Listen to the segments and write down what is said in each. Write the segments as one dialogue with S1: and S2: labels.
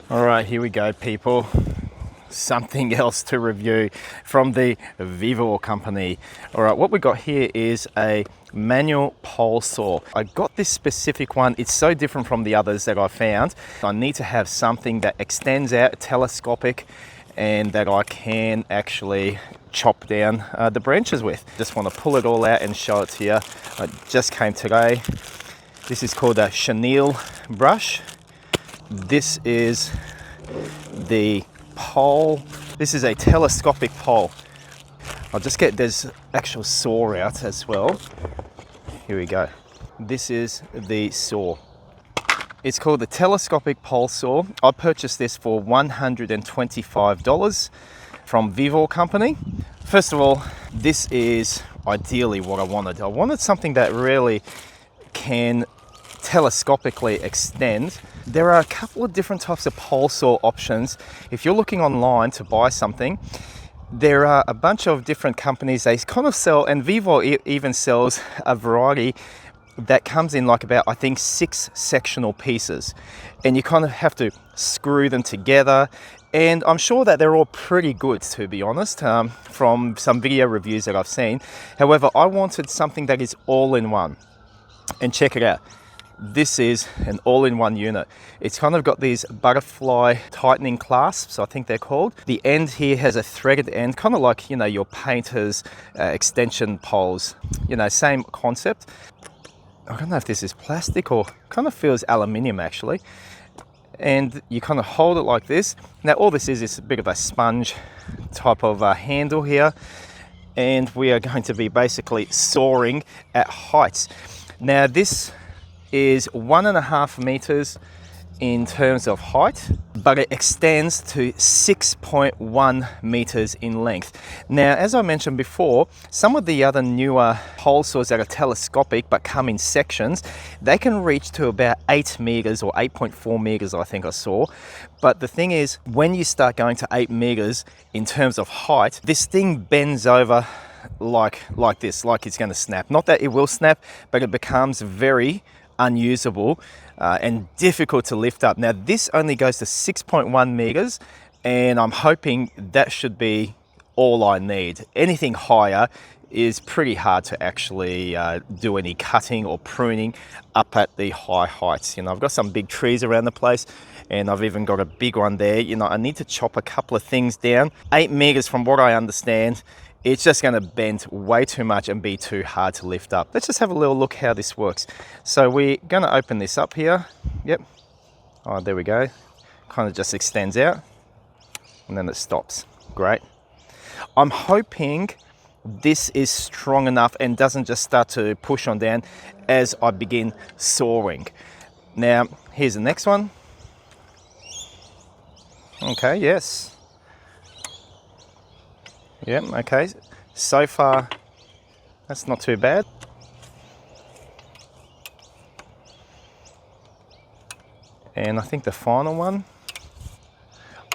S1: All right, here we go, people. Something else to review from the VEVOR company. All right, what we got here is a manual pole saw. I got this specific one. It's so different from the others that I found. I need to have something that extends out, telescopic, and that I can actually chop down the branches with. Just want to pull it all out and show it to you. It just came today. This is called a chenille brush. This is the pole. This is a telescopic pole. I'll just get this actual saw out as well. Here we go. This is the saw. It's called the Telescopic Pole Saw. I purchased this for $125 from VEVOR company. First of all, this is ideally what I wanted. I wanted something that really can telescopically extend. There are a couple of different types of pole saw options. If you're looking online to buy something, there are a bunch of different companies. They kind of sell, and VEVOR even sells a variety that comes in like about, I think, 6 sectional pieces, and you kind of have to screw them together. And I'm sure that they're all pretty good, to be honest, from some video reviews that I've seen. However, I wanted something that is all in one. And check it out. This is an all-in-one unit. It's kind of got these butterfly tightening clasps, I think they're called. The end here has a threaded end, kind of like, you know, your painter's extension poles. You know, same concept. I don't know if this is plastic or kind of feels aluminium actually. And you kind of hold it like this. Now all this is a bit of a sponge type of handle here. And we are going to be basically sawing at heights. Now this is 1.5 meters in terms of height, but it extends to 6.1 meters in length. Now, as I mentioned before, some of the other newer pole saws that are telescopic but come in sections, they can reach to about 8 meters or 8.4 meters, I think I saw. But the thing is, when you start going to 8 meters in terms of height, this thing bends over like this, like it's going to snap. Not that it will snap, but it becomes very unusable and difficult to lift up. Now this only goes to 6.1 meters, and I'm hoping that should be all I need. Anything higher is pretty hard to actually do any cutting or pruning up at the high heights. You know, I've got some big trees around the place, and I've even got a big one there. You know, I need to chop a couple of things down. 8 meters, from what I understand, it's just going to bend way too much and be too hard to lift up. Let's just have a little look how this works. So we're going to open this up here. Yep. Oh, there we go. Kind of just extends out and then it stops. Great. I'm hoping this is strong enough and doesn't just start to push on down as I begin sawing. Now, here's the next one. Okay, yes. Yeah, okay, so far that's not too bad. And I think the final one.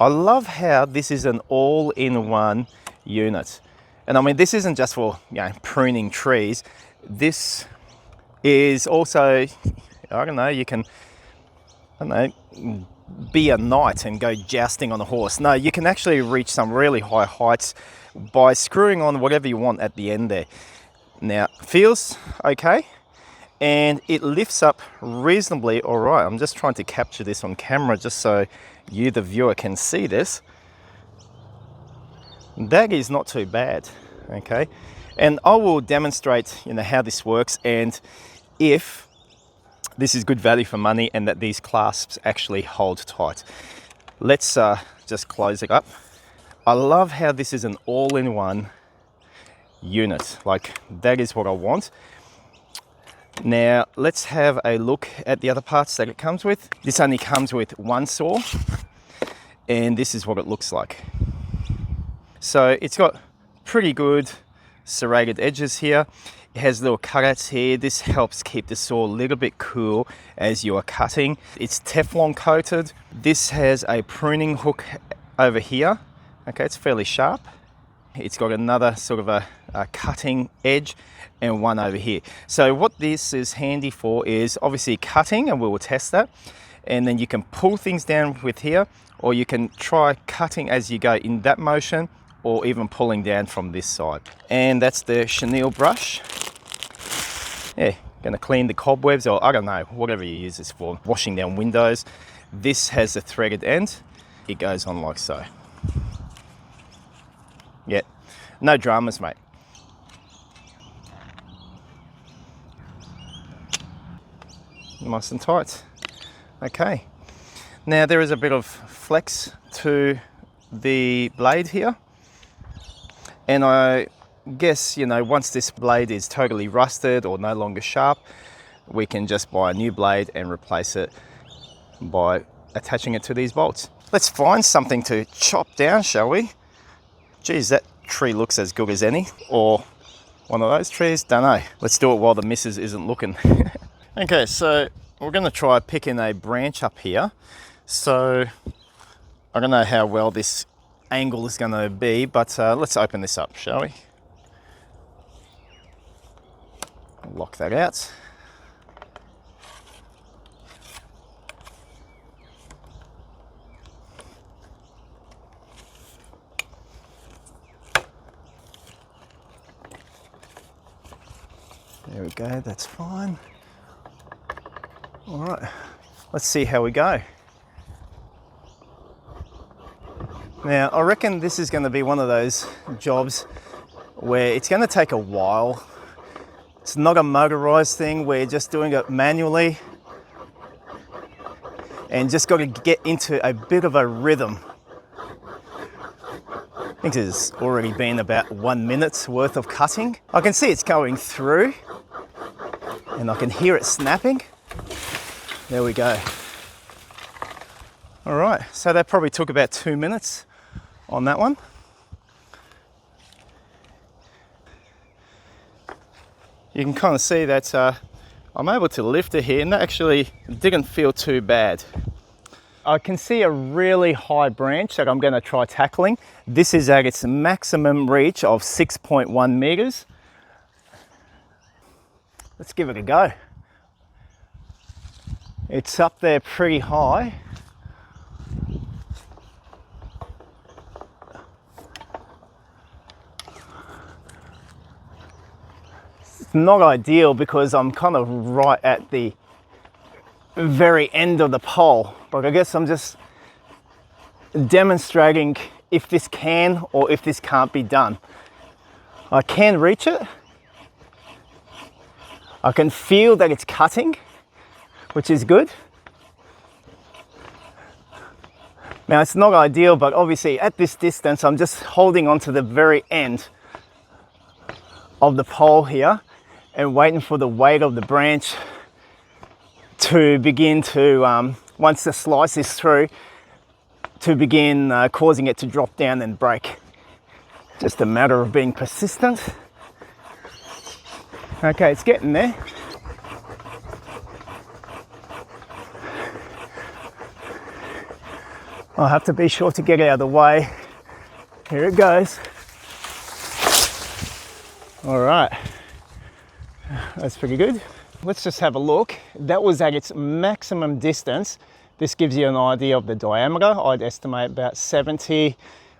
S1: I love how this is an all-in-one unit. And I mean, this isn't just for, you know, pruning trees. This is also, I don't know, you can, I don't know, be a knight and go jousting on a horse. No, you can actually reach some really high heights by screwing on whatever you want at the end there. Now, feels okay, and it lifts up reasonably all right. I'm just trying to capture this on camera just so you, the viewer, can see this. That is not too bad, okay? And I will demonstrate, you know, how this works and if this is good value for money and that these clasps actually hold tight. Let's just close it up. I love how this is an all-in-one unit. Like, that is what I want. Now, let's have a look at the other parts that it comes with. This only comes with one saw, and this is what it looks like. So it's got pretty good serrated edges here. It has little cutouts here. This helps keep the saw a little bit cool as you are cutting. It's Teflon-coated. This has a pruning hook over here. Okay, it's fairly sharp. It's got another sort of a cutting edge and one over here. So what this is handy for is obviously cutting, and we will test that. and then you can pull things down with here, or you can try cutting as you go in that motion, or even pulling down from this side. And that's the chenille brush. Yeah, gonna clean the cobwebs, or I don't know, whatever you use this for, washing down windows. This has a threaded end. It goes on like so. Yeah, no dramas, mate. Nice and tight. Okay, now there is a bit of flex to the blade here, and I guess, you know, once this blade is totally rusted or no longer sharp, we can just buy a new blade and replace it by attaching it to these bolts. Let's find something to chop down, shall we? Geez, that tree looks as good as any, or one of those trees, don't know. Let's do it while the missus isn't looking. Okay, so we're going to try picking a branch up here. So I don't know how well this angle is going to be, but let's open this up, shall we? Lock that out. There we go, that's fine. All right, let's see how we go. Now, I reckon this is going to be one of those jobs where it's going to take a while. It's not a motorized thing where you're just doing it manually and just got to get into a bit of a rhythm. I think there's already been about 1 minute's worth of cutting. I can see it's going through and I can hear it snapping. There we go. All right, so that probably took about 2 minutes on that one. You can kind of see that I'm able to lift it here, and that actually didn't feel too bad. I can see a really high branch that I'm going to try tackling. This is at its maximum reach of 6.1 meters. Let's give it a go. It's up there pretty high. It's not ideal because I'm kind of right at the very end of the pole, but I guess I'm just demonstrating if this can or if this can't be done. I can reach it. I can feel that it's cutting, which is good. Now, it's not ideal, but obviously at this distance, I'm just holding on to the very end of the pole here and waiting for the weight of the branch to begin to, once the slice is through, to begin causing it to drop down and break. Just a matter of being persistent. Okay, it's getting there. I'll have to be sure to get out of the way. Here it goes. All right, that's pretty good. Let's just have a look. That was at its maximum distance. This gives you an idea of the diameter. I'd estimate about 70,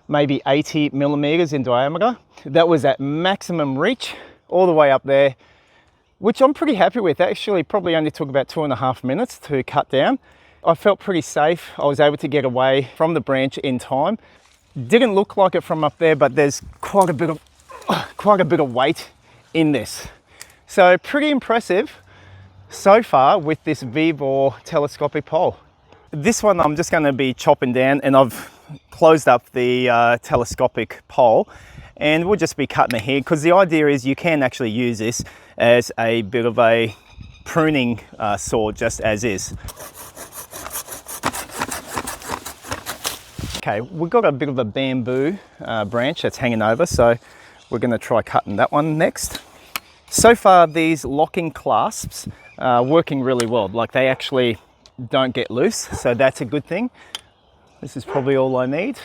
S1: maybe 80 millimeters in diameter. That was at maximum reach, all the way up there, which I'm pretty happy with. Actually, probably only took about 2.5 minutes to cut down. I felt pretty safe. I was able to get away from the branch in time. Didn't look like it from up there, but there's quite a bit of weight in this. So pretty impressive so far with this VEVOR telescopic pole. This one I'm just going to be chopping down, and I've closed up the telescopic pole, and we'll just be cutting it here because the idea is you can actually use this as a bit of a pruning saw just as is. Okay, we've got a bit of a bamboo branch that's hanging over, so we're going to try cutting that one next. So far, these locking clasps are working really well. Like, they actually don't get loose, so that's a good thing. This is probably all I need.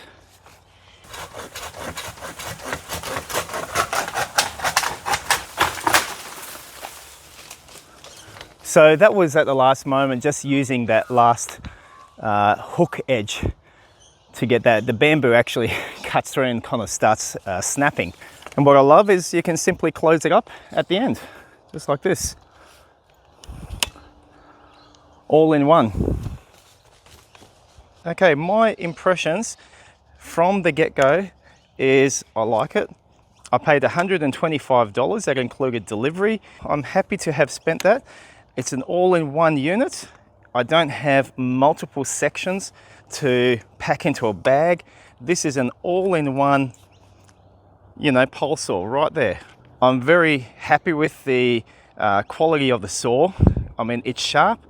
S1: So that was at the last moment, just using that last hook edge to get that. The bamboo actually cuts through and kind of starts snapping. And what I love is you can simply close it up at the end, just like this. All in one. Okay, my impressions from the get-go is I like it. I paid $125, that included delivery. I'm happy to have spent that. It's an all-in-one unit. I don't have multiple sections to pack into a bag. This is an all-in-one, you know, pole saw right there. I'm very happy with the quality of the saw. I mean, it's sharp.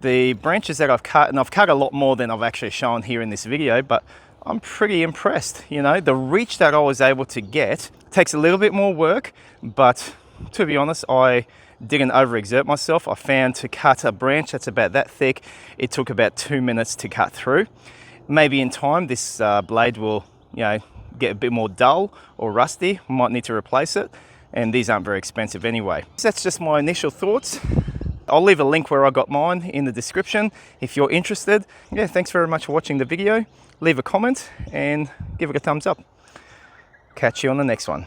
S1: The branches that I've cut, and I've cut a lot more than I've actually shown here in this video, but I'm pretty impressed. You know, the reach that I was able to get takes a little bit more work, but to be honest, I didn't overexert myself. I found to cut a branch that's about that thick, it took about 2 minutes to cut through. Maybe in time, this blade will, you know, get a bit more dull or rusty. Might need to replace it, and these aren't very expensive anyway. So that's just my initial thoughts. I'll leave a link where I got mine in the description if you're interested. Yeah, thanks very much for watching the video. Leave a comment and give it a thumbs up. Catch you on the next one.